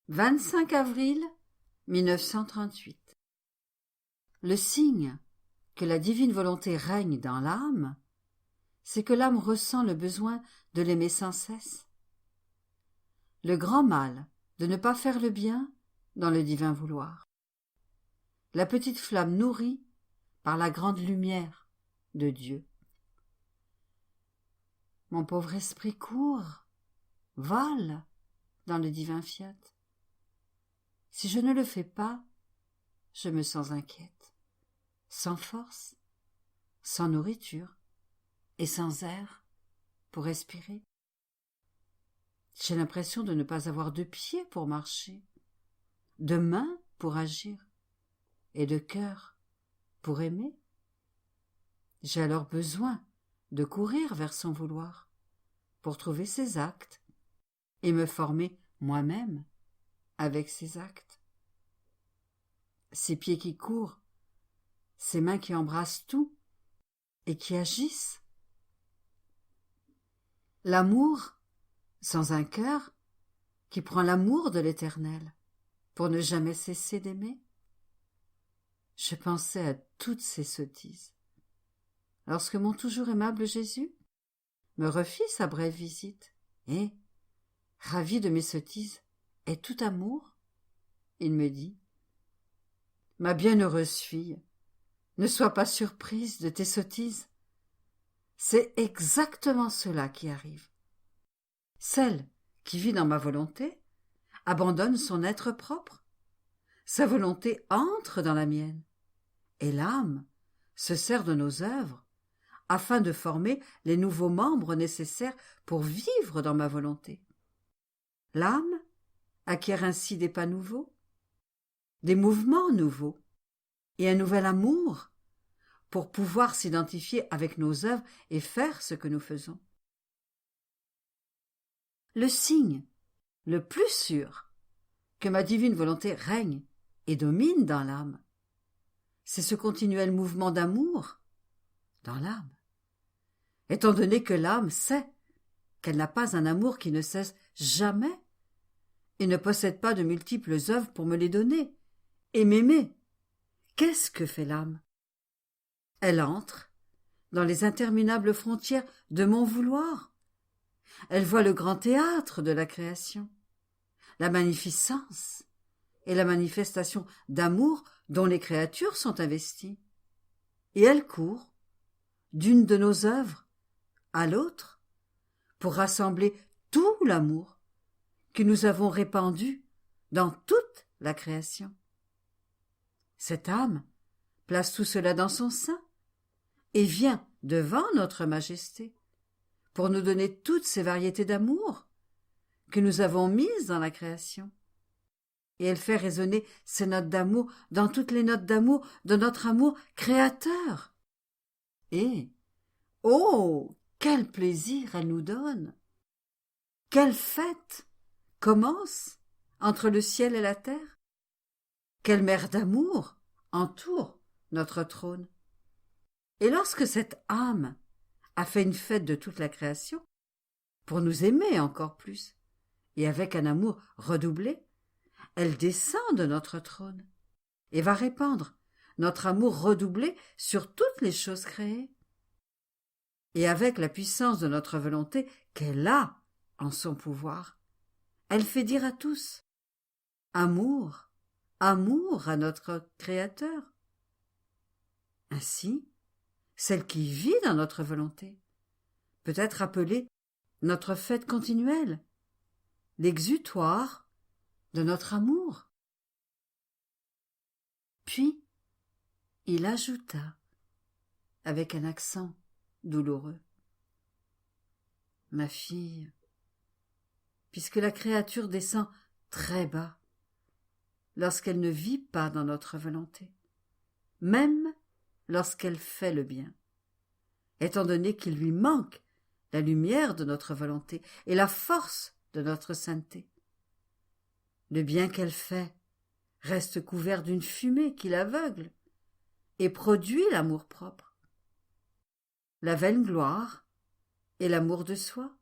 25 avril 1938. Le signe que la divine volonté règne dans l'âme, c'est que l'âme ressent le besoin de l'aimer sans cesse. Le grand mal de ne pas faire le bien dans le divin vouloir. La petite flamme nourrie par la grande lumière de Dieu. Mon pauvre esprit court, vole dans le divin fiat. Si je ne le fais pas, je me sens inquiète, sans force, sans nourriture et sans air pour respirer. J'ai l'impression de ne pas avoir de pieds pour marcher, de mains pour agir et de cœur pour aimer. J'ai alors besoin de courir vers son vouloir pour trouver ses actes et me former moi-même avec ses actes. Ses pieds qui courent, ses mains qui embrassent tout et qui agissent. L'amour sans un cœur qui prend l'amour de l'Éternel pour ne jamais cesser d'aimer. Je pensais à toutes ces sottises lorsque mon toujours aimable Jésus me refit sa brève visite et, ravi de mes sottises et tout amour, il me dit: Ma bienheureuse fille, ne sois pas surprise de tes sottises. C'est exactement cela qui arrive. Celle qui vit dans ma volonté abandonne son être propre. Sa volonté entre dans la mienne, et l'âme se sert de nos œuvres afin de former les nouveaux membres nécessaires pour vivre dans ma volonté. L'âme acquiert ainsi des pas nouveaux, des mouvements nouveaux et un nouvel amour pour pouvoir s'identifier avec nos œuvres et faire ce que nous faisons. Le signe le plus sûr que ma divine volonté règne et domine dans l'âme, c'est ce continuel mouvement d'amour dans l'âme, étant donné que l'âme sait qu'elle n'a pas un amour qui ne cesse jamais et ne possède pas de multiples œuvres pour me les donner et m'aimer. Qu'est-ce que fait l'âme? Elle entre dans les interminables frontières de mon vouloir. Elle voit le grand théâtre de la création, la magnificence et la manifestation d'amour dont les créatures sont investies. Et elle court d'une de nos œuvres à l'autre pour rassembler tout l'amour que nous avons répandu dans toute la création. Cette âme place tout cela dans son sein et vient devant notre majesté pour nous donner toutes ces variétés d'amour que nous avons mises dans la création. Et elle fait résonner ces notes d'amour dans toutes les notes d'amour de notre amour créateur. Et, oh, quel plaisir elle nous donne! Quelle fête commence entre le ciel et la terre! Quelle mer d'amour entoure notre trône! Et lorsque cette âme a fait une fête de toute la création, pour nous aimer encore plus, et avec un amour redoublé, elle descend de notre trône et va répandre notre amour redoublé sur toutes les choses créées. Et avec la puissance de notre volonté qu'elle a en son pouvoir, elle fait dire à tous: Amour, amour à notre Créateur. Ainsi, celle qui vit dans notre volonté peut être appelée notre fête continuelle, l'exutoire de notre amour. Puis, il ajouta, avec un accent douloureux: Ma fille, puisque la créature descend très bas lorsqu'elle ne vit pas dans notre volonté, même lorsqu'elle fait le bien, étant donné qu'il lui manque la lumière de notre volonté et la force de notre sainteté. Le bien qu'elle fait reste couvert d'une fumée qui l'aveugle et produit l'amour-propre, la vaine gloire et l'amour de soi.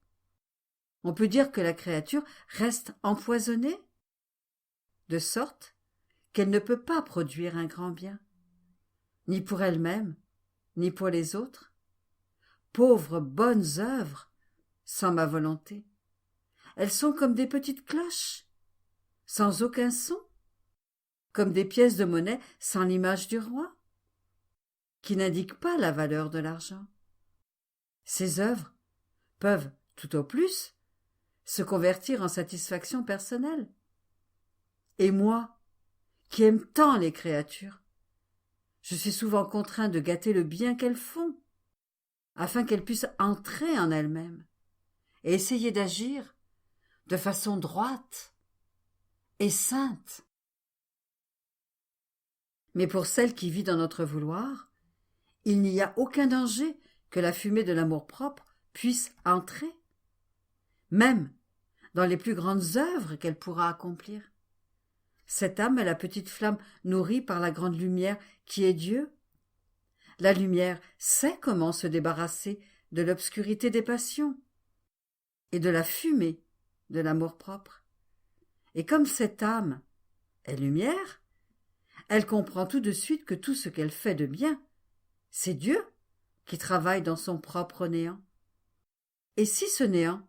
On peut dire que la créature reste empoisonnée de sorte qu'elle ne peut pas produire un grand bien, ni pour elle-même, ni pour les autres. Pauvres bonnes œuvres, sans ma volonté. Elles sont comme des petites cloches, sans aucun son, comme des pièces de monnaie sans l'image du roi, qui n'indiquent pas la valeur de l'argent. Ces œuvres peuvent, tout au plus, se convertir en satisfaction personnelle. Et moi, qui aime tant les créatures, je suis souvent contraint de gâter le bien qu'elles font, afin qu'elles puissent entrer en elles-mêmes et essayer d'agir de façon droite et sainte. Mais pour celle qui vit dans notre vouloir, il n'y a aucun danger que la fumée de l'amour-propre puisse entrer, même dans les plus grandes œuvres qu'elle pourra accomplir. Cette âme est la petite flamme nourrie par la grande lumière qui est Dieu. La lumière sait comment se débarrasser de l'obscurité des passions et de la fumée de l'amour-propre. Et comme cette âme est lumière, elle comprend tout de suite que tout ce qu'elle fait de bien, c'est Dieu qui travaille dans son propre néant. Et si ce néant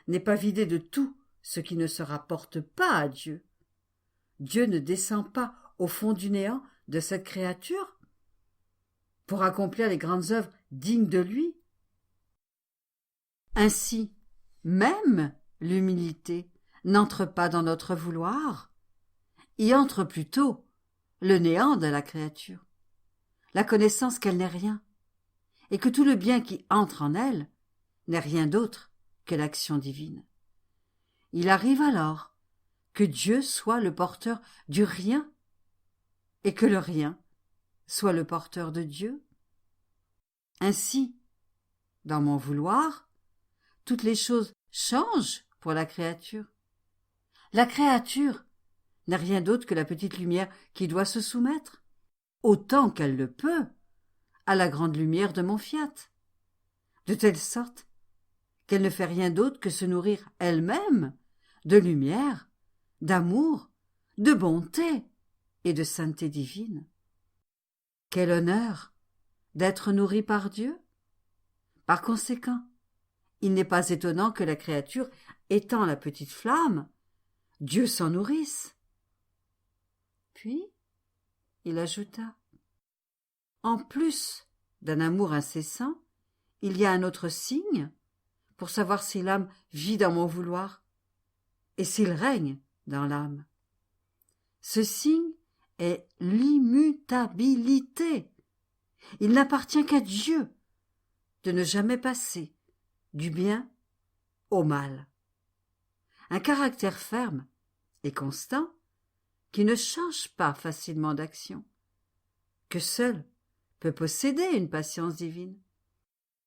n'est pas vidé de tout ce qui ne se rapporte pas à Dieu, Dieu ne descend pas au fond du néant de cette créature pour accomplir les grandes œuvres dignes de lui. Ainsi, même l'humilité n'entre pas dans notre vouloir, y entre plutôt le néant de la créature, la connaissance qu'elle n'est rien, et que tout le bien qui entre en elle n'est rien d'autre que l'action divine. Il arrive alors que Dieu soit le porteur du rien, et que le rien soit le porteur de Dieu. Ainsi, dans mon vouloir, toutes les choses changent pour la créature. La créature n'est rien d'autre que la petite lumière qui doit se soumettre, autant qu'elle le peut, à la grande lumière de mon fiat, de telle sorte qu'elle ne fait rien d'autre que se nourrir elle-même de lumière, d'amour, de bonté et de sainteté divine. Quel honneur d'être nourrie par Dieu! Par conséquent, il n'est pas étonnant que la créature, étant la petite flamme, Dieu s'en nourrisse. Puis, il ajouta, en plus d'un amour incessant, il y a un autre signe pour savoir si l'âme vit dans mon vouloir et s'il règne dans l'âme. Ce signe est l'immutabilité. Il n'appartient qu'à Dieu de ne jamais passer du bien au mal. Un caractère ferme et constant qui ne change pas facilement d'action, que seul peut posséder une patience divine.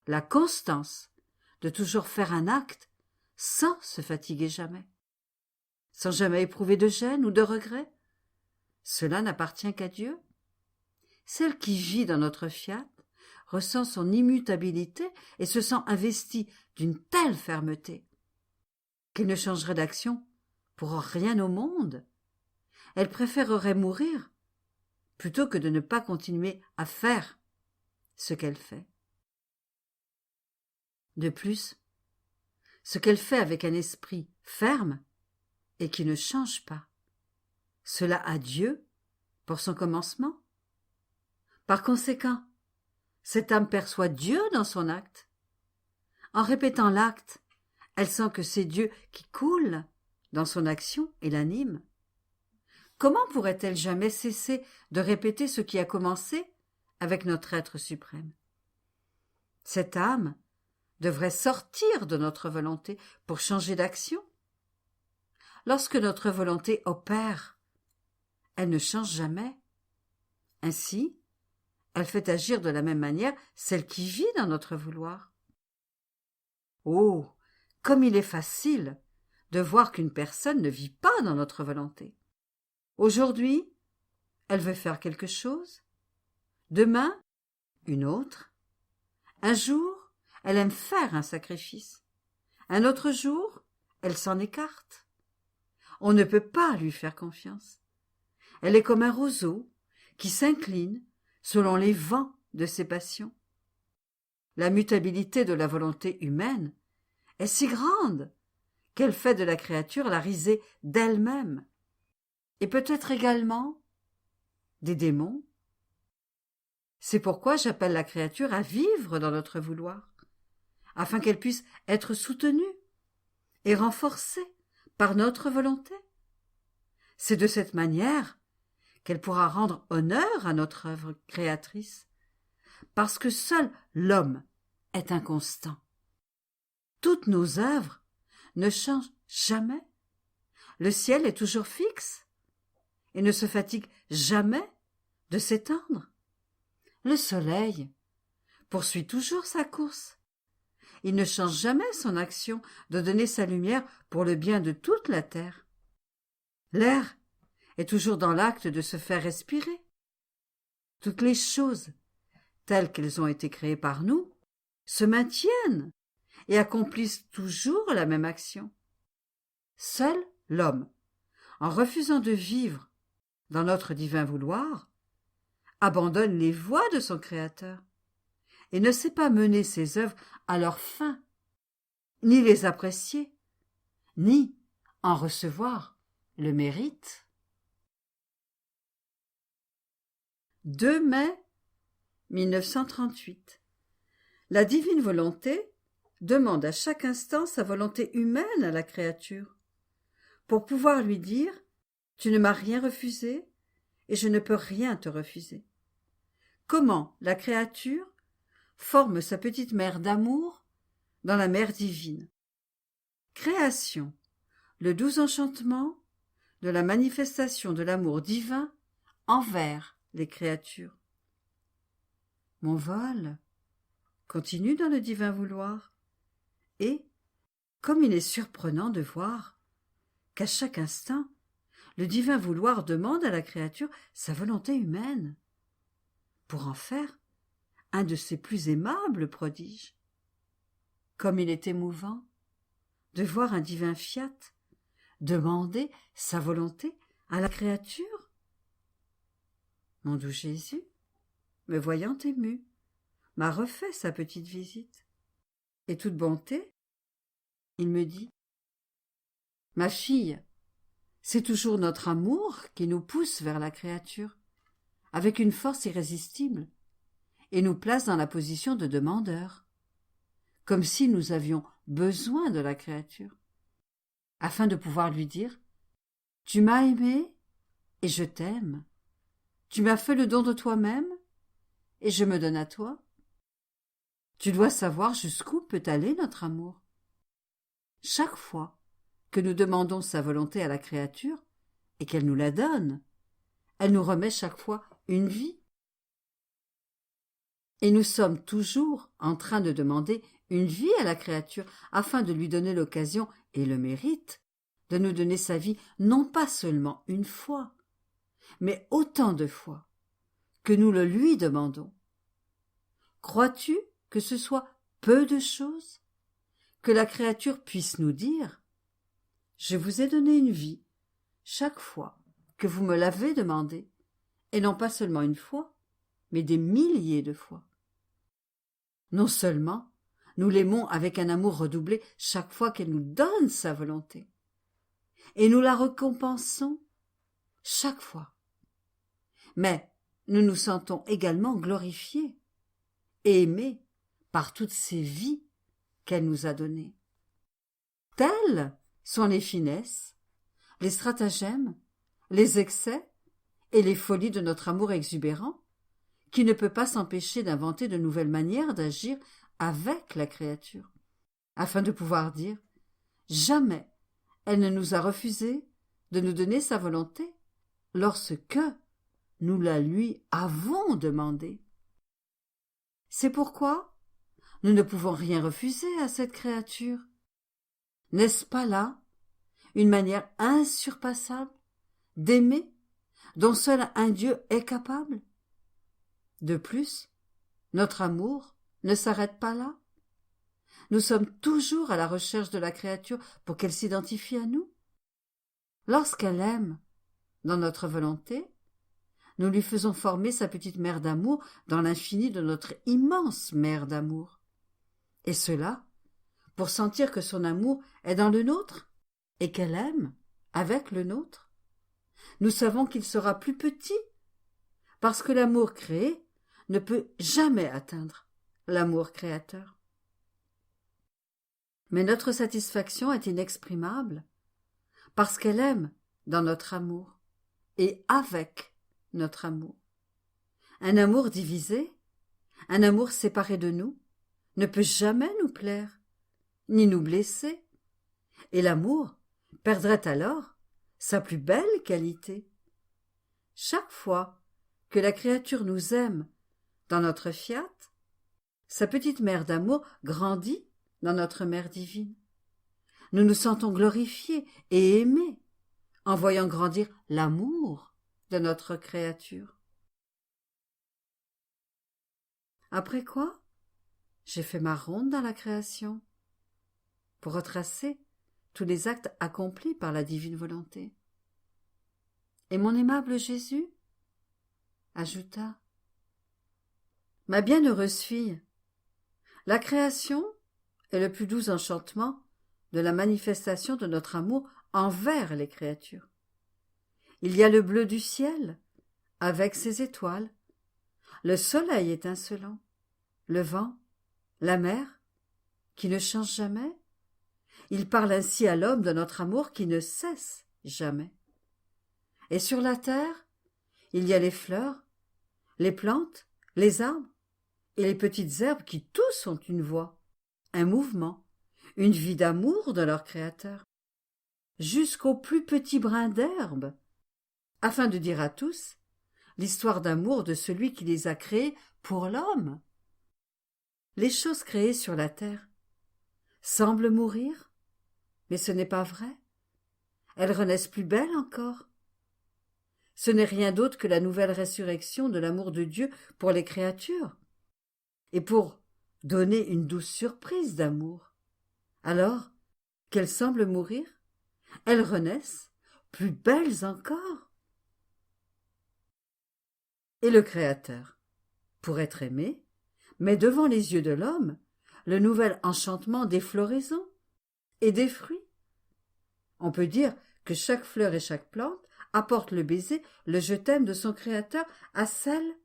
La constance de toujours faire un acte sans se fatiguer jamais, sans jamais éprouver de gêne ou de regret. Cela n'appartient qu'à Dieu. Celle qui vit dans notre fiat ressent son immutabilité et se sent investie d'une telle fermeté qu'elle ne changerait d'action pour rien au monde. Elle préférerait mourir plutôt que de ne pas continuer à faire ce qu'elle fait. De plus, ce qu'elle fait avec un esprit ferme et qui ne change pas, cela a Dieu pour son commencement. Par conséquent, cette âme perçoit Dieu dans son acte. En répétant l'acte, elle sent que c'est Dieu qui coule dans son action et l'anime. Comment pourrait-elle jamais cesser de répéter ce qui a commencé avec notre être suprême? Cette âme devrait sortir de notre volonté pour changer d'action. Lorsque notre volonté opère, elle ne change jamais. Ainsi, elle fait agir de la même manière celle qui vit dans notre vouloir. Oh, comme il est facile de voir qu'une personne ne vit pas dans notre volonté. Aujourd'hui, elle veut faire quelque chose. Demain, une autre. Un jour, elle aime faire un sacrifice. Un autre jour, elle s'en écarte. On ne peut pas lui faire confiance. Elle est comme un roseau qui s'incline selon les vents de ses passions. La mutabilité de la volonté humaine est si grande qu'elle fait de la créature la risée d'elle-même, et peut-être également des démons. C'est pourquoi j'appelle la créature à vivre dans notre vouloir, afin qu'elle puisse être soutenue et renforcée par notre volonté. C'est de cette manière qu'elle pourra rendre honneur à notre œuvre créatrice, parce que seul l'homme est inconstant. Toutes nos œuvres ne changent jamais. Le ciel est toujours fixe et ne se fatigue jamais de s'étendre. Le soleil poursuit toujours sa course. Il ne change jamais son action de donner sa lumière pour le bien de toute la terre. L'air est toujours dans l'acte de se faire respirer. Toutes les choses, telles qu'elles ont été créées par nous, se maintiennent et accomplissent toujours la même action. Seul l'homme, en refusant de vivre dans notre divin vouloir, abandonne les voies de son Créateur et ne sait pas mener ses œuvres à leur fin, ni les apprécier, ni en recevoir le mérite. 2 mai 1938. La divine volonté demande à chaque instant sa volonté humaine à la créature, pour pouvoir lui dire « Tu ne m'as rien refusé et je ne peux rien te refuser ». Comment la créature forme sa petite mer d'amour dans la mer divine. Création, le doux enchantement de la manifestation de l'amour divin envers les créatures. Mon vol continue dans le divin vouloir, et, comme il est surprenant de voir qu'à chaque instant, le divin vouloir demande à la créature sa volonté humaine, pour en faire un de ses plus aimables prodiges. Comme il est émouvant de voir un divin fiat demander sa volonté à la créature. Mon doux Jésus, me voyant ému, m'a refait sa petite visite. Et toute bonté, il me dit « Ma fille, c'est toujours notre amour qui nous pousse vers la créature, avec une force irrésistible, et nous place dans la position de demandeur, comme si nous avions besoin de la créature, afin de pouvoir lui dire « Tu m'as aimé et je t'aime. Tu m'as fait le don de toi-même et je me donne à toi. Tu dois savoir jusqu'où peut aller notre amour. » Chaque fois que nous demandons sa volonté à la créature et qu'elle nous la donne, elle nous remet chaque fois une vie. Et nous sommes toujours en train de demander une vie à la créature afin de lui donner l'occasion et le mérite de nous donner sa vie non pas seulement une fois, mais autant de fois que nous le lui demandons. Crois-tu que ce soit peu de choses que la créature puisse nous dire « Je vous ai donné une vie chaque fois que vous me l'avez demandé, et non pas seulement une fois, mais des milliers de fois. » Non seulement nous l'aimons avec un amour redoublé chaque fois qu'elle nous donne sa volonté, et nous la récompensons chaque fois, mais nous nous sentons également glorifiés et aimés par toutes ces vies qu'elle nous a données. Telles sont les finesses, les stratagèmes, les excès et les folies de notre amour exubérant, qui ne peut pas s'empêcher d'inventer de nouvelles manières d'agir avec la créature, afin de pouvoir dire « Jamais elle ne nous a refusé de nous donner sa volonté lorsque nous la lui avons demandée. » C'est pourquoi nous ne pouvons rien refuser à cette créature. N'est-ce pas là une manière insurpassable d'aimer dont seul un Dieu est capable? De plus, notre amour ne s'arrête pas là. Nous sommes toujours à la recherche de la créature pour qu'elle s'identifie à nous. Lorsqu'elle aime, dans notre volonté, nous lui faisons former sa petite mer d'amour dans l'infini de notre immense mer d'amour. Et cela, pour sentir que son amour est dans le nôtre et qu'elle aime avec le nôtre. Nous savons qu'il sera plus petit parce que l'amour créé ne peut jamais atteindre l'amour créateur. Mais notre satisfaction est inexprimable parce qu'elle aime dans notre amour et avec notre amour. Un amour divisé, un amour séparé de nous, ne peut jamais nous plaire, ni nous blesser, et l'amour perdrait alors sa plus belle qualité. Chaque fois que la créature nous aime dans notre fiat, sa petite mère d'amour grandit dans notre mère divine. Nous nous sentons glorifiés et aimés en voyant grandir l'amour de notre créature. Après quoi, j'ai fait ma ronde dans la création pour retracer tous les actes accomplis par la divine volonté. Et mon aimable Jésus ajouta : « Ma bienheureuse fille, la création est le plus doux enchantement de la manifestation de notre amour envers les créatures. Il y a le bleu du ciel, avec ses étoiles, le soleil étincelant, le vent, la mer, qui ne change jamais. Il parle ainsi à l'homme de notre amour qui ne cesse jamais. Et sur la terre, il y a les fleurs, les plantes, les arbres et les petites herbes qui tous ont une voix, un mouvement, une vie d'amour de leur créateur, jusqu'au plus petit brin d'herbe, afin de dire à tous l'histoire d'amour de celui qui les a créés pour l'homme. Les choses créées sur la terre semblent mourir, mais ce n'est pas vrai. Elles renaissent plus belles encore. Ce n'est rien d'autre que la nouvelle résurrection de l'amour de Dieu pour les créatures, et pour donner une douce surprise d'amour. Alors qu'elles semblent mourir, elles renaissent plus belles encore. Et le Créateur, pour être aimé, met devant les yeux de l'homme le nouvel enchantement des floraisons et des fruits. On peut dire que chaque fleur et chaque plante apporte le baiser, le je t'aime de son Créateur à celle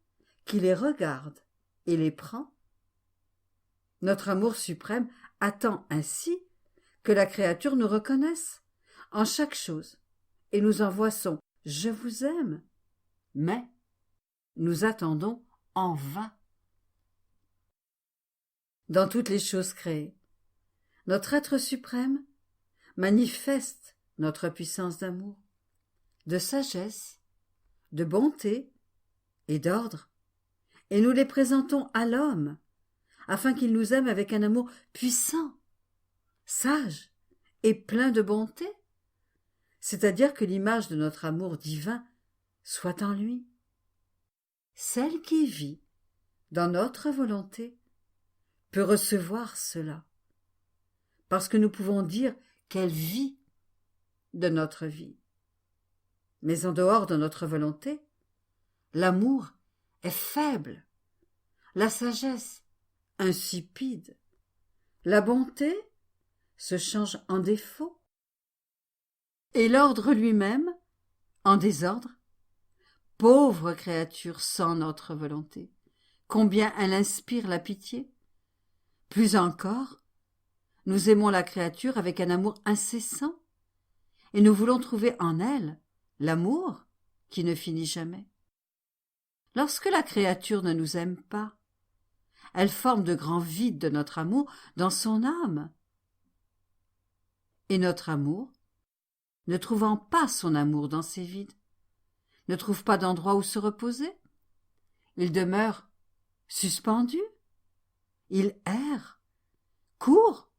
qui les regarde et les prend. Notre amour suprême attend ainsi que la créature nous reconnaisse en chaque chose et nous envoie son « je vous aime », mais nous attendons en vain. Dans toutes les choses créées, notre être suprême manifeste notre puissance d'amour, de sagesse, de bonté et d'ordre, et nous les présentons à l'homme, afin qu'il nous aime avec un amour puissant, sage et plein de bonté, c'est-à-dire que l'image de notre amour divin soit en lui. Celle qui vit dans notre volonté peut recevoir cela, parce que nous pouvons dire qu'elle vit de notre vie. Mais en dehors de notre volonté, l'amour est faible, la sagesse insipide, la bonté se change en défaut, et l'ordre lui-même en désordre. Pauvre créature sans notre volonté, combien elle inspire la pitié. Plus encore, nous aimons la créature avec un amour incessant, et nous voulons trouver en elle l'amour qui ne finit jamais. Lorsque la créature ne nous aime pas, elle forme de grands vides de notre amour dans son âme. Et notre amour, ne trouvant pas son amour dans ces vides, ne trouve pas d'endroit où se reposer. Il demeure suspendu, il erre, court,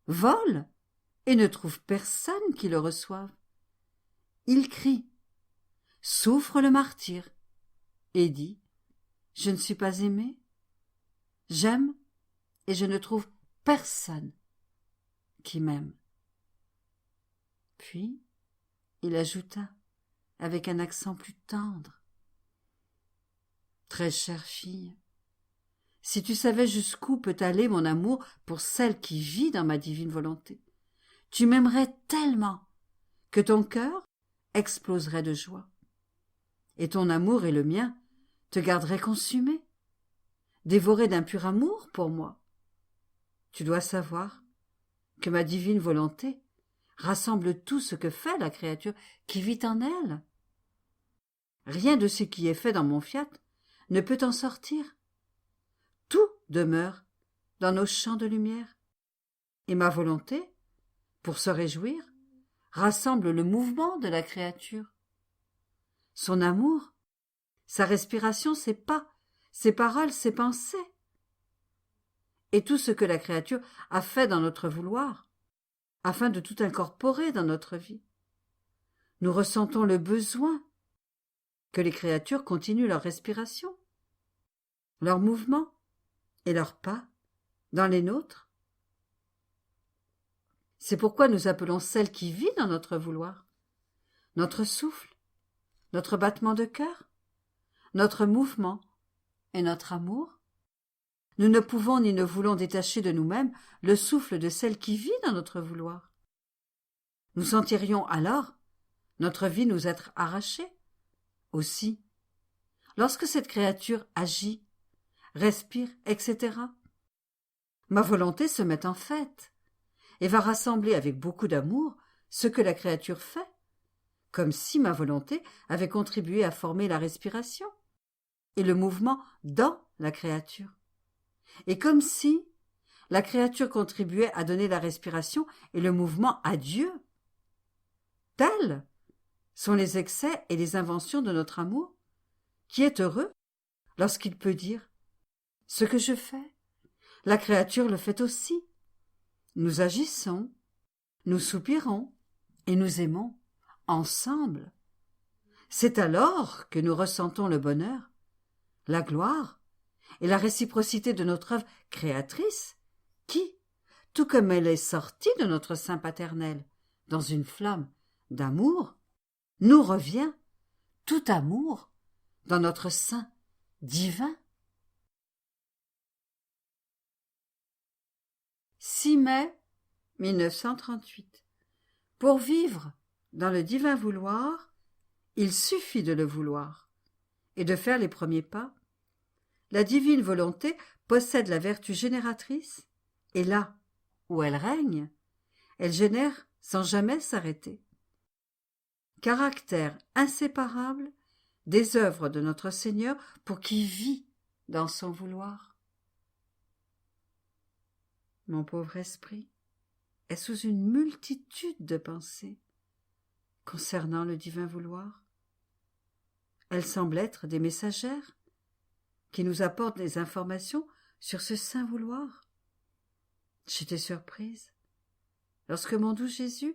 vole, et ne trouve personne qui le reçoive. Il crie, souffre le martyre, et dit : je ne suis pas aimé, j'aime, et je ne trouve personne qui m'aime. Puis, Il ajouta, avec un accent plus tendre. Très chère fille, si tu savais jusqu'où peut aller mon amour pour celle qui vit dans ma divine volonté, tu m'aimerais tellement que ton cœur exploserait de joie. Et ton amour et le mien te garderaient consumé, dévoré d'un pur amour pour moi. Tu dois savoir que ma divine volonté rassemble tout ce que fait la créature qui vit en elle. Rien de ce qui est fait dans mon fiat ne peut en sortir. Tout demeure dans nos champs de lumière. Et ma volonté, pour se réjouir, rassemble le mouvement de la créature. Son amour, sa respiration, ses pas, ses paroles, ses pensées. Et tout ce que la créature a fait dans notre vouloir, afin de tout incorporer dans notre vie. Nous ressentons le besoin que les créatures continuent leur respiration, leurs mouvements et leurs pas dans les nôtres. C'est pourquoi nous appelons celle qui vit dans notre vouloir, notre souffle, notre battement de cœur, notre mouvement et notre amour. Nous ne pouvons ni ne voulons détacher de nous-mêmes le souffle de celle qui vit dans notre vouloir. Nous sentirions alors notre vie nous être arrachée. Aussi, lorsque cette créature agit, respire, etc., ma volonté se met en fête et va rassembler avec beaucoup d'amour ce que la créature fait, comme si ma volonté avait contribué à former la respiration et le mouvement dans la créature, et comme si la créature contribuait à donner la respiration et le mouvement à Dieu. Tels sont les excès et les inventions de notre amour, qui est heureux lorsqu'il peut dire « Ce que je fais, la créature le fait aussi. Nous agissons, nous soupirons et nous aimons ensemble. C'est alors que nous ressentons le bonheur, la gloire et la réciprocité de notre œuvre créatrice qui, tout comme elle est sortie de notre sein paternel dans une flamme d'amour, nous revient tout amour dans notre sein divin. 6 mai 1938. Pour vivre dans le divin vouloir, il suffit de le vouloir et de faire les premiers pas. La divine volonté possède la vertu génératrice et là où elle règne, elle génère sans jamais s'arrêter. Caractère inséparable des œuvres de notre Seigneur pour qui vit dans son vouloir. Mon pauvre esprit est sous une multitude de pensées concernant le divin vouloir. Elles semblent être des messagères qui nous apportent des informations sur ce saint vouloir. J'étais surprise lorsque mon doux Jésus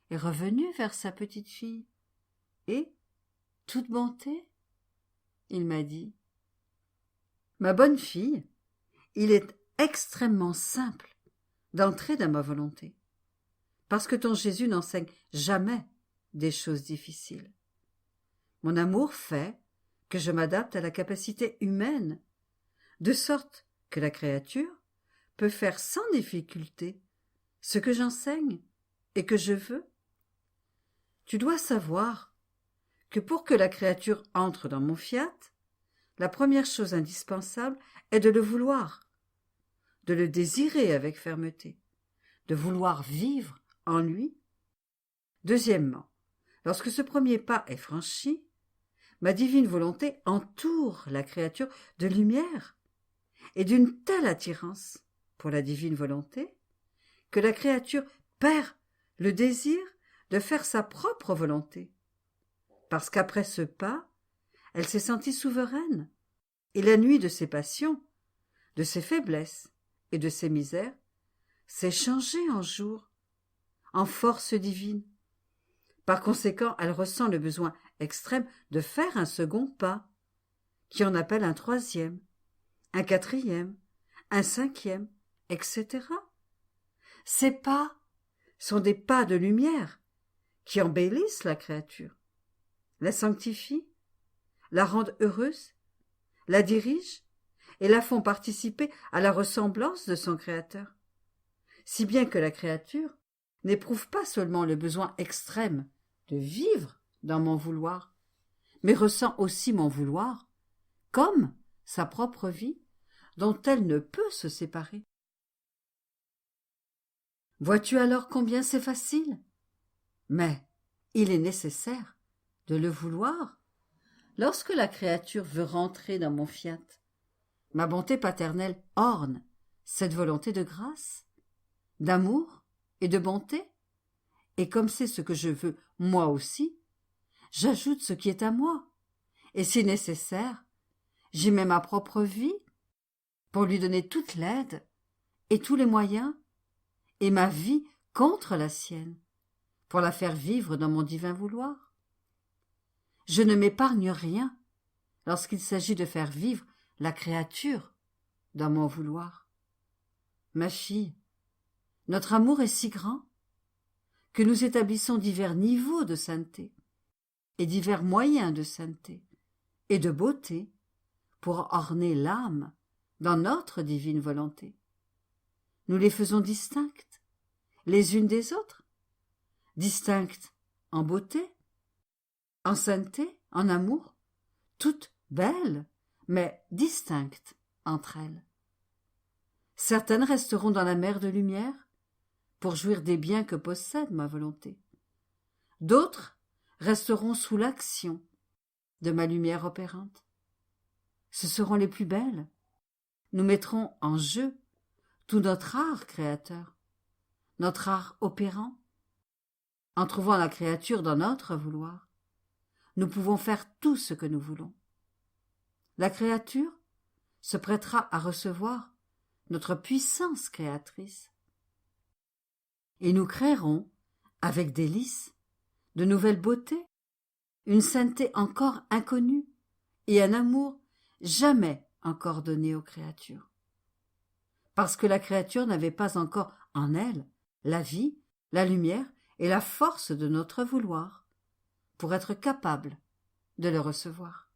est revenu vers sa petite fille et, toute bonté, il m'a dit « Ma bonne fille, il est extrêmement simple d'entrer dans ma volonté, parce que ton Jésus n'enseigne jamais des choses difficiles. Mon amour fait que je m'adapte à la capacité humaine, de sorte que la créature peut faire sans difficulté ce que j'enseigne et que je veux. Tu dois savoir que pour que la créature entre dans mon fiat, la première chose indispensable est de le vouloir, de le désirer avec fermeté, de vouloir vivre en lui. Deuxièmement, lorsque ce premier pas est franchi, ma divine volonté entoure la créature de lumière et d'une telle attirance pour la divine volonté que la créature perd le désir de faire sa propre volonté, parce qu'après ce pas, elle s'est sentie souveraine, et la nuit de ses passions, de ses faiblesses et de ses misères s'est changée en jour, en force divine. Par conséquent, elle ressent le besoin extrême de faire un second pas, qui en appelle un troisième, un quatrième, un cinquième, etc. Ces pas sont des pas de lumière qui embellissent la créature, la sanctifient, la rendent heureuse, la dirigent et la font participer à la ressemblance de son Créateur, si bien que la créature n'éprouve pas seulement le besoin extrême de vivre dans mon vouloir, mais ressent aussi mon vouloir comme sa propre vie dont elle ne peut se séparer. Vois-tu alors combien c'est facile? Mais il est nécessaire de le vouloir. Lorsque la créature veut rentrer dans mon fiat, ma bonté paternelle orne cette volonté de grâce, d'amour et de bonté, et comme c'est ce que je veux moi aussi, j'ajoute ce qui est à moi, et si nécessaire, j'y mets ma propre vie pour lui donner toute l'aide et tous les moyens, et ma vie contre la sienne, pour la faire vivre dans mon divin vouloir. Je ne m'épargne rien lorsqu'il s'agit de faire vivre la créature dans mon vouloir. Ma fille, notre amour est si grand que nous établissons divers niveaux de sainteté et divers moyens de sainteté et de beauté pour orner l'âme dans notre divine volonté. Nous les faisons distinctes, les unes des autres, distinctes en beauté, en sainteté, en amour, toutes belles, mais distinctes entre elles. Certaines resteront dans la mer de lumière pour jouir des biens que possède ma volonté. D'autres resteront sous l'action de ma lumière opérante. Ce seront les plus belles. Nous mettrons en jeu tout notre art créateur, notre art opérant. En trouvant la créature dans notre vouloir, nous pouvons faire tout ce que nous voulons. La créature se prêtera à recevoir notre puissance créatrice. Et nous créerons, avec délice, de nouvelles beautés, une sainteté encore inconnue et un amour jamais encore donné aux créatures. Parce que la créature n'avait pas encore en elle la vie, la lumière et la force de notre vouloir pour être capable de le recevoir.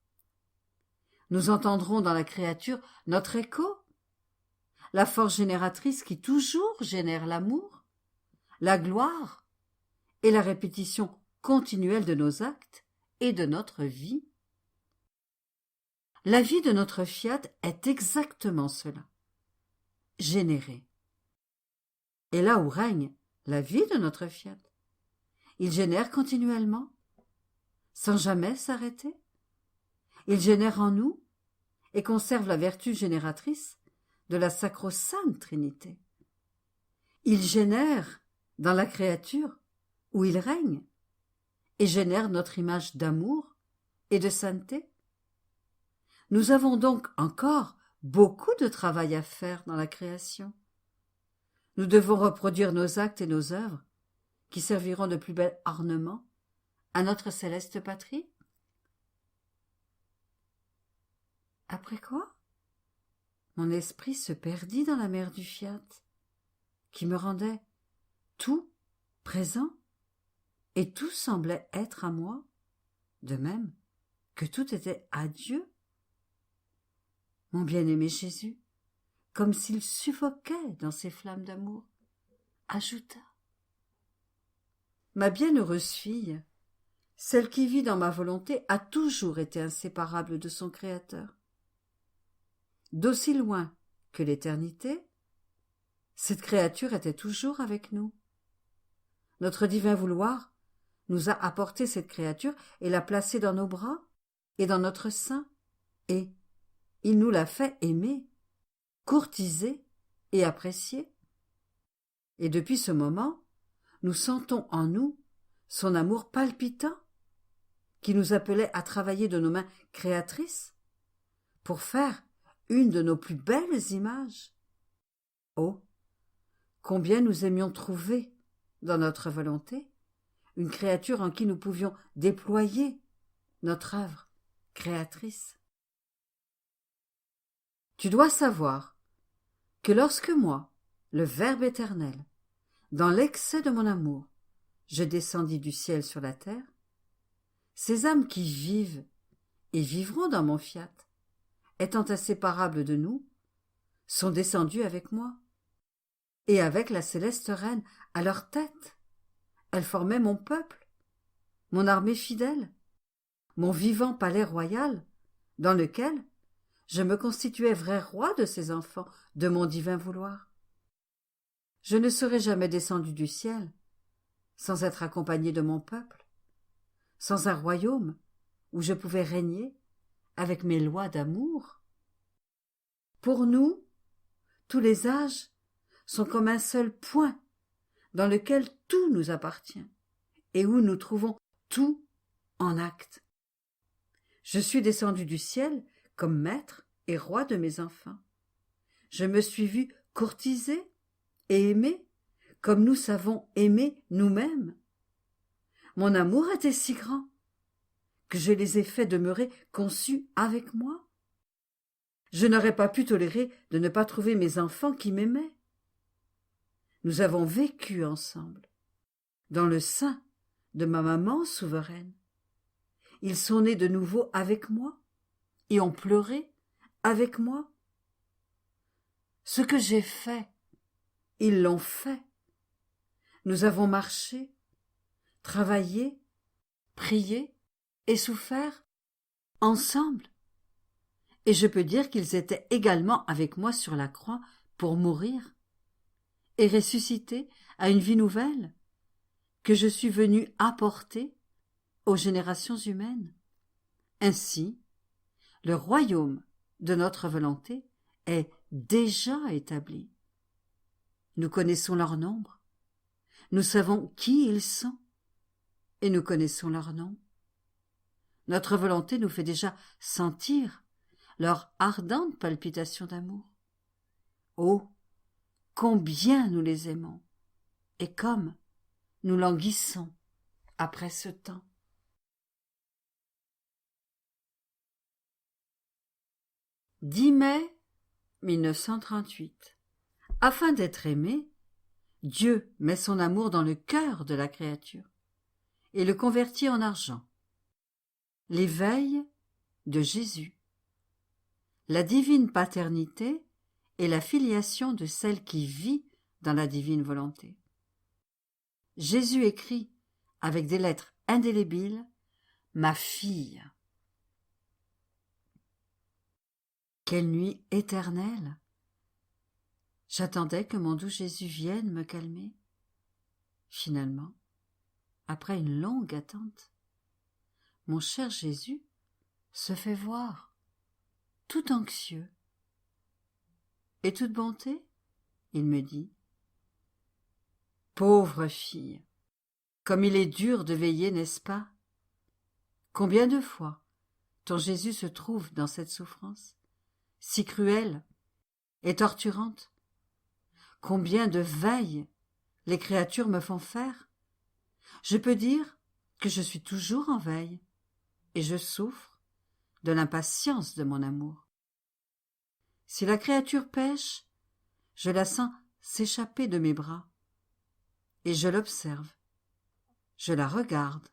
Nous entendrons dans la créature notre écho, la force génératrice qui toujours génère l'amour, la gloire et la répétition continuelle de nos actes et de notre vie. La vie de notre fiat est exactement cela, générer. Et là où règne la vie de notre fiat, il génère continuellement, sans jamais s'arrêter. Il génère en nous et conserve la vertu génératrice de la sacro-sainte Trinité. Il génère dans la créature où il règne et génère notre image d'amour et de sainteté. Nous avons donc encore beaucoup de travail à faire dans la création. Nous devons reproduire nos actes et nos œuvres qui serviront de plus bel ornement à notre céleste patrie. Après quoi, mon esprit se perdit dans la mer du fiat, qui me rendait tout présent, et tout semblait être à moi, de même que tout était à Dieu. Mon bien-aimé Jésus, comme s'il suffoquait dans ses flammes d'amour, ajouta: Ma bienheureuse fille, celle qui vit dans ma volonté, a toujours été inséparable de son Créateur. D'aussi loin que l'éternité, cette créature était toujours avec nous. Notre divin vouloir nous a apporté cette créature et l'a placée dans nos bras et dans notre sein, et il nous l'a fait aimer, courtiser et apprécier. Et depuis ce moment, nous sentons en nous son amour palpitant qui nous appelait à travailler de nos mains créatrices pour faire une de nos plus belles images. Oh, combien nous aimions trouver dans notre volonté une créature en qui nous pouvions déployer notre œuvre créatrice. Tu dois savoir que lorsque moi, le Verbe éternel, dans l'excès de mon amour, je descendis du ciel sur la terre, ces âmes qui vivent et vivront dans mon fiat, étant inséparables de nous, sont descendues avec moi, et avec la céleste reine à leur tête. Elles formaient mon peuple, mon armée fidèle, mon vivant palais royal, dans lequel je me constituais vrai roi de ces enfants, de mon divin vouloir. Je ne serais jamais descendu du ciel sans être accompagné de mon peuple, sans un royaume où je pouvais régner avec mes lois d'amour. Pour nous, tous les âges sont comme un seul point dans lequel tout nous appartient et où nous trouvons tout en acte. Je suis descendu du ciel comme maître et roi de mes enfants. Je me suis vu courtiser et aimer comme nous savons aimer nous-mêmes. Mon amour était si grand que je les ai fait demeurer conçus avec moi. Je n'aurais pas pu tolérer de ne pas trouver mes enfants qui m'aimaient. Nous avons vécu ensemble, dans le sein de ma maman souveraine. Ils sont nés de nouveau avec moi et ont pleuré avec moi. Ce que j'ai fait, ils l'ont fait. Nous avons marché, travaillé, prié et souffert ensemble. Et je peux dire qu'ils étaient également avec moi sur la croix pour mourir et ressusciter à une vie nouvelle que je suis venu apporter aux générations humaines. Ainsi, le royaume de notre volonté est déjà établi. Nous connaissons leur nombre, nous savons qui ils sont, et nous connaissons leur nom. Notre volonté nous fait déjà sentir leur ardente palpitation d'amour. Oh, combien nous les aimons, et comme nous languissons après ce temps. 10 mai 1938. Afin d'être aimé, Dieu met son amour dans le cœur de la créature et le convertit en argent. L'éveil de Jésus. La divine paternité est la filiation de celle qui vit dans la divine volonté. Jésus écrit avec des lettres indélébiles « Ma fille ». Quelle nuit éternelle! J'attendais que mon doux Jésus vienne me calmer. Finalement, après une longue attente, mon cher Jésus se fait voir, tout anxieux. Et toute bonté, il me dit. Pauvre fille, comme il est dur de veiller, n'est-ce pas? Combien de fois ton Jésus se trouve dans cette souffrance, si cruelle et torturante? Combien de veilles les créatures me font faire? Je peux dire que je suis toujours en veille, et je souffre de l'impatience de mon amour. Si la créature pêche, je la sens s'échapper de mes bras, et je l'observe, je la regarde,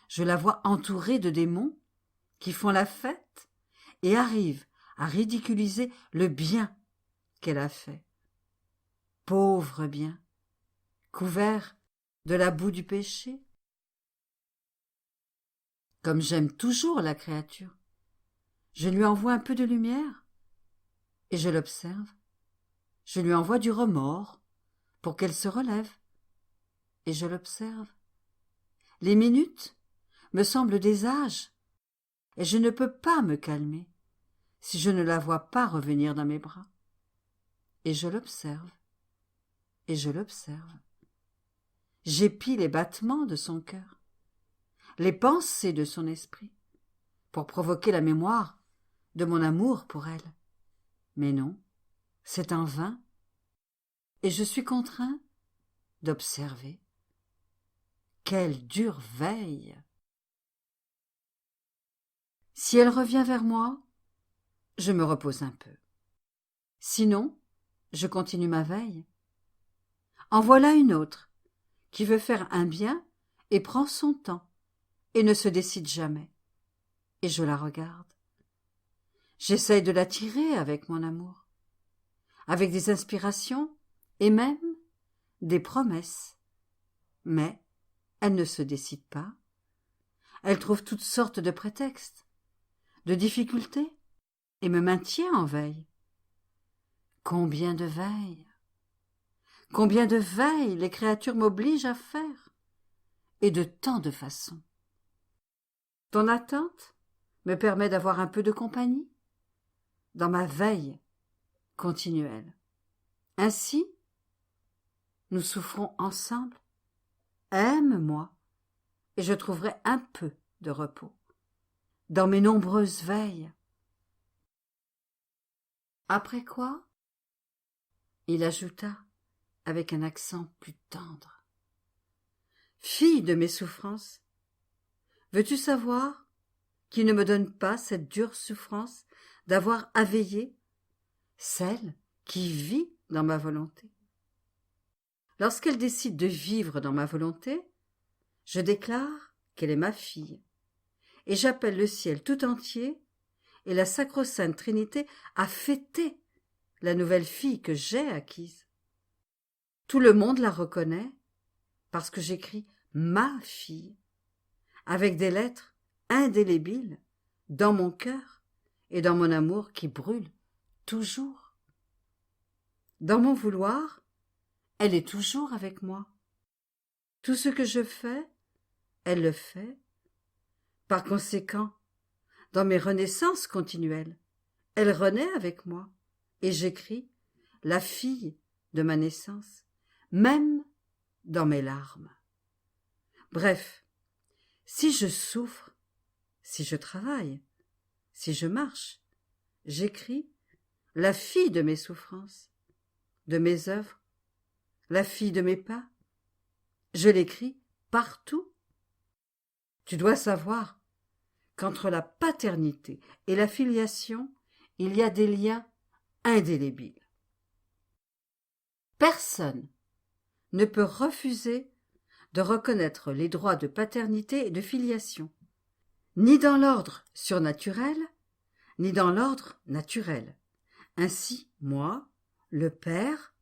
je la vois entourée de démons qui font la fête et arrivent à ridiculiser le bien qu'elle a fait. Pauvre bien, couvert de la boue du péché. Comme j'aime toujours la créature, je lui envoie un peu de lumière, et je l'observe. Je lui envoie du remords pour qu'elle se relève, et je l'observe. Les minutes me semblent des âges, et je ne peux pas me calmer si je ne la vois pas revenir dans mes bras. Et je l'observe, et je l'observe. J'épie les battements de son cœur, les pensées de son esprit, pour provoquer la mémoire de mon amour pour elle. Mais non, c'est en vain, et je suis contraint d'observer. Quelle dure veille! Si elle revient vers moi, je me repose un peu. Sinon, je continue ma veille. En voilà une autre qui veut faire un bien et prend son temps et ne se décide jamais. Et je la regarde. J'essaye de l'attirer avec mon amour, avec des inspirations et même des promesses. Mais elle ne se décide pas. Elle trouve toutes sortes de prétextes, de difficultés, et me maintient en veille. Combien de veilles, combien de veilles les créatures m'obligent à faire, et de tant de façons. Ton attente me permet d'avoir un peu de compagnie dans ma veille continuelle. Ainsi, nous souffrons ensemble. Aime-moi, et je trouverai un peu de repos dans mes nombreuses veilles. Après quoi, il ajouta avec un accent plus tendre. Fille de mes souffrances, veux-tu savoir qui ne me donne pas cette dure souffrance d'avoir à veiller, celle qui vit dans ma volonté? Lorsqu'elle décide de vivre dans ma volonté, je déclare qu'elle est ma fille, et j'appelle le ciel tout entier et la sacro-sainte Trinité à fêter la nouvelle fille que j'ai acquise. Tout le monde la reconnaît parce que j'écris ma fille avec des lettres indélébiles dans mon cœur et dans mon amour qui brûle toujours. Dans mon vouloir, elle est toujours avec moi. Tout ce que je fais, elle le fait. Par conséquent, dans mes renaissances continuelles, elle renaît avec moi et j'écris la fille de ma naissance, même dans mes larmes. Bref, si je souffre, si je travaille, si je marche, j'écris la fille de mes souffrances, de mes œuvres, la fille de mes pas. Je l'écris partout. Tu dois savoir qu'entre la paternité et la filiation, il y a des liens indélébiles. Personne ne peut refuser de reconnaître les droits de paternité et de filiation, ni dans l'ordre surnaturel, ni dans l'ordre naturel. Ainsi, moi, le père,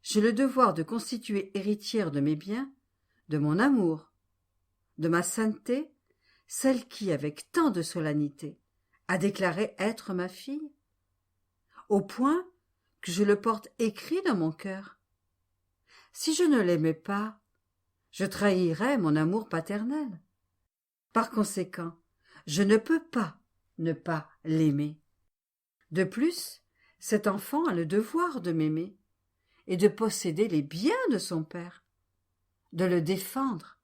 j'ai le devoir de constituer héritière de mes biens, de mon amour, de ma sainteté, celle qui, avec tant de solennité, a déclaré être ma fille, au point que je le porte écrit dans mon cœur. Si je ne l'aimais pas, je trahirais mon amour paternel. Par conséquent, je ne peux pas ne pas l'aimer. De plus, cet enfant a le devoir de m'aimer et de posséder les biens de son père, de le défendre,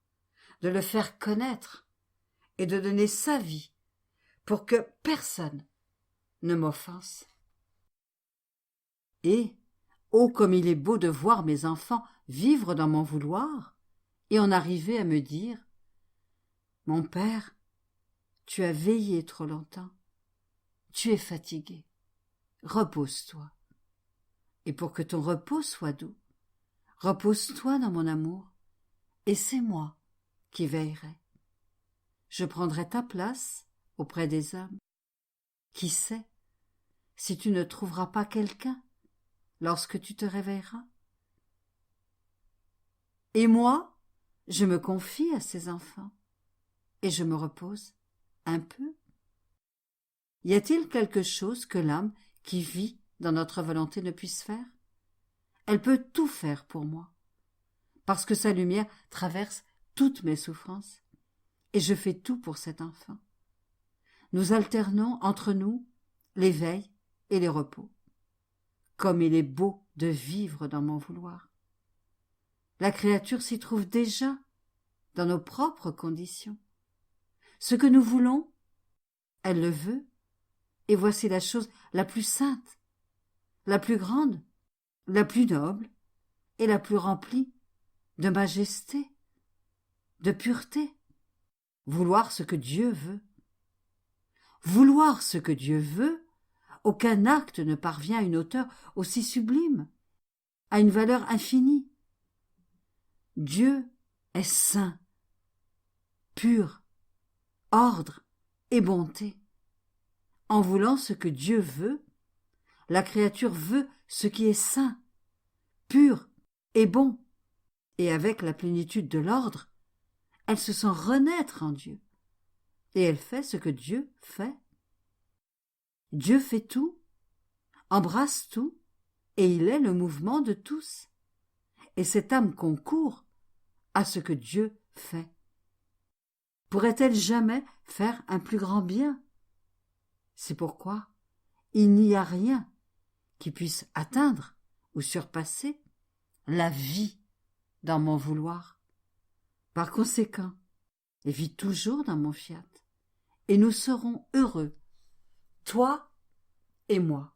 de le faire connaître et de donner sa vie pour que personne ne m'offense. Et, oh comme il est beau de voir mes enfants vivre dans mon vouloir et en arriver à me dire « Mon père, tu as veillé trop longtemps, tu es fatigué, repose-toi. Et pour que ton repos soit doux, repose-toi dans mon amour, et c'est moi qui veillerai. Je prendrai ta place auprès des hommes. Qui sait si tu ne trouveras pas quelqu'un lorsque tu te réveilleras? Et moi, je me confie à ces enfants, et je me repose un peu. Y a-t-il quelque chose que l'âme qui vit dans notre volonté ne puisse faire? Elle peut tout faire pour moi, parce que sa lumière traverse toutes mes souffrances, et je fais tout pour cet enfant. Nous alternons entre nous l'éveil et les repos. Comme il est beau de vivre dans mon vouloir. La créature s'y trouve déjà dans nos propres conditions. Ce que nous voulons, elle le veut, et voici la chose la plus sainte, la plus grande, la plus noble et la plus remplie de majesté, de pureté. Vouloir ce que Dieu veut. Vouloir ce que Dieu veut, aucun acte ne parvient à une hauteur aussi sublime, à une valeur infinie. Dieu est saint pur, ordre et bonté. En voulant ce que Dieu veut, la créature veut ce qui est saint, pur et bon, et avec la plénitude de l'ordre, elle se sent renaître en Dieu, et elle fait ce que Dieu fait. Dieu fait tout, embrasse tout, et il est le mouvement de tous. Et cette âme concourt à ce que Dieu fait. Pourrait-elle jamais faire un plus grand bien? C'est pourquoi il n'y a rien qui puisse atteindre ou surpasser la vie dans mon vouloir. Par conséquent, vis toujours dans mon fiat, et nous serons heureux, toi et moi.